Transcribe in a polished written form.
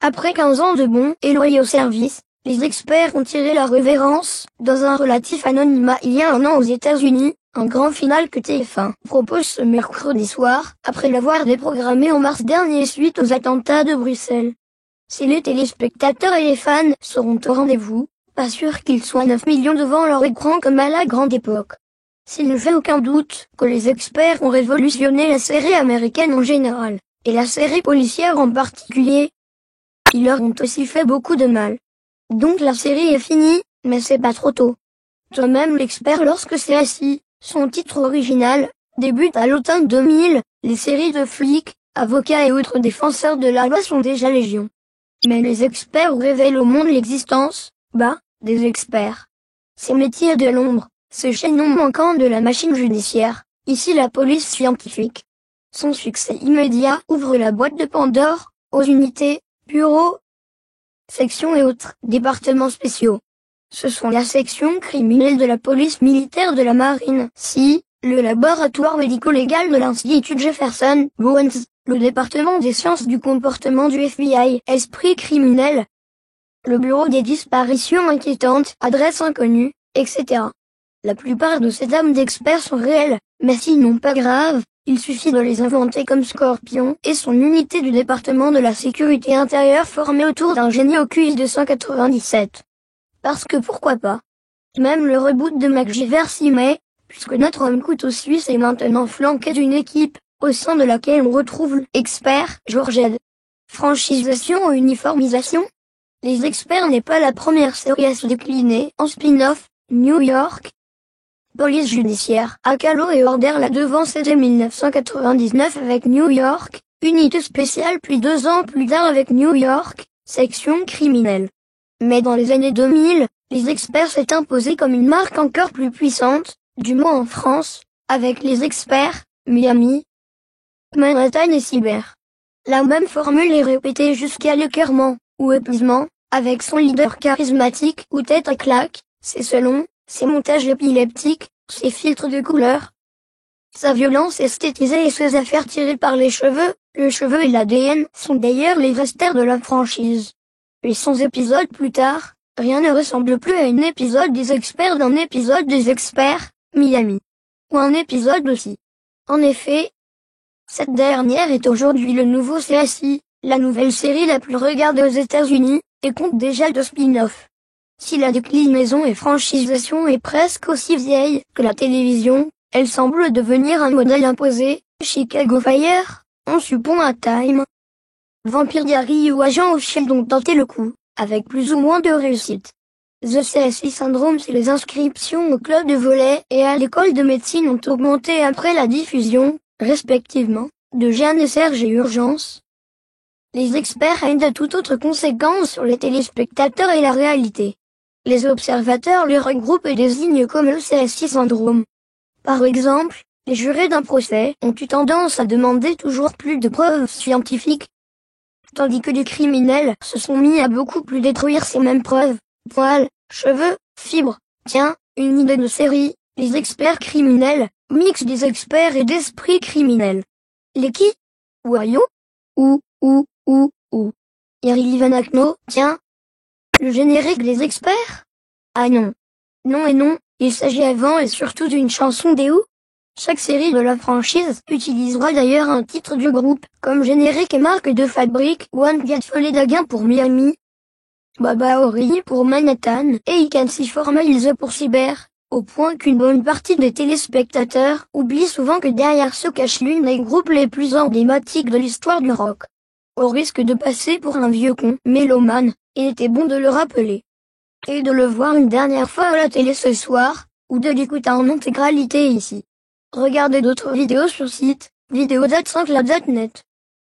Après 15 ans de bons et loyaux services, les experts ont tiré leur révérence. Dans un relatif anonymat il y a un an aux États-Unis, un grand final que TF1 propose ce mercredi soir, après l'avoir déprogrammé en mars dernier suite aux attentats de Bruxelles. Si les téléspectateurs et les fans seront au rendez-vous, pas sûr qu'ils soient 9 millions devant leur écran comme à la grande époque. S'il ne fait aucun doute que les experts ont révolutionné la série américaine en général, et la série policière en particulier, ils leur ont aussi fait beaucoup de mal. Donc la série est finie, mais c'est pas trop tôt. Toi-même l'expert lorsque c'est assis, son titre original, débute à l'automne 2000, les séries de flics, avocats et autres défenseurs de la loi sont déjà légion. Mais les experts révèlent au monde l'existence, des experts. Ces métiers de l'ombre, ce chaînon manquant de la machine judiciaire, ici la police scientifique. Son succès immédiat ouvre la boîte de Pandore, aux unités, bureaux, sections et autres départements spéciaux. Ce sont la section criminelle de la police militaire de la marine, le laboratoire médico-légal de l'Institut Jefferson, Bowens, le département des sciences du comportement du FBI, esprit criminel, le bureau des disparitions inquiétantes, adresse inconnue, etc. La plupart de ces dames d'experts sont réelles, mais sinon pas graves, il suffit de les inventer comme Scorpion et son unité du département de la sécurité intérieure formée autour d'un génie au QI 297. Parce que pourquoi pas. Même le reboot de MacGyver s'y met, puisque notre homme couteau suisse est maintenant flanqué d'une équipe, au sein de laquelle on retrouve l'expert George Ed. Franchisation ou uniformisation? Les experts n'est pas la première série à se décliner en spin-off, New York. Police judiciaire, Akalo et Order la devancée dès 1999 avec New York, unité spéciale puis 2 ans plus tard avec New York, section criminelle. Mais dans les années 2000, les experts s'est imposé comme une marque encore plus puissante, du moins en France, avec les experts, Miami, Manhattan et Cyber. La même formule est répétée jusqu'à l'écœurement, ou épuisement, avec son leader charismatique ou tête à claque, ses selons, ses montages épileptiques, ses filtres de couleur, sa violence esthétisée et ses affaires tirées par les cheveux, le cheveu et l'ADN sont d'ailleurs les vestiaires de la franchise. 800 épisodes plus tard, rien ne ressemble plus à un épisode des experts d'un épisode des experts, Miami. Ou un épisode aussi. En effet, cette dernière est aujourd'hui le nouveau CSI, la nouvelle série la plus regardée aux États-Unis, et compte déjà 2 spin-offs. Si la déclinaison et franchisation est presque aussi vieille que la télévision, elle semble devenir un modèle imposé. Chicago Fire, On suppose à Time, Vampire Diaries ou Agent of Shield ont tenté le coup, avec plus ou moins de réussite. The CSI Syndrome, c'est les inscriptions au club de volley et à l'école de médecine ont augmenté après la diffusion, respectivement, de Jeanne et Serge et Urgence. Les experts aident à toute autre conséquence sur les téléspectateurs et la réalité. Les observateurs les regroupent et désignent comme le CSI Syndrome. Par exemple, les jurés d'un procès ont eu tendance à demander toujours plus de preuves scientifiques, tandis que les criminels se sont mis à beaucoup plus détruire ces mêmes preuves. Poils, cheveux, fibres. Tiens, une idée de série, les experts criminels, mix des experts et d'esprits criminels. Les qui? Wayo? Ou. Yari Vanakno, tiens. Le générique des experts? Ah non. Non et non, il s'agit avant et surtout d'une chanson des Who. Chaque série de la franchise utilisera d'ailleurs un titre du groupe, comme générique et marque de fabrique. One Get Folly Daguin pour Miami, Baba Ori pour Manhattan et Ikansi Formalize pour Cyber, au point qu'une bonne partie des téléspectateurs oublient souvent que derrière se cache l'une des groupes les plus emblématiques de l'histoire du rock. Au risque de passer pour un vieux con mélomane, il était bon de le rappeler. Et de le voir une dernière fois à la télé ce soir, ou de l'écouter en intégralité ici. Regardez d'autres vidéos sur site, vidéo.5lab.net.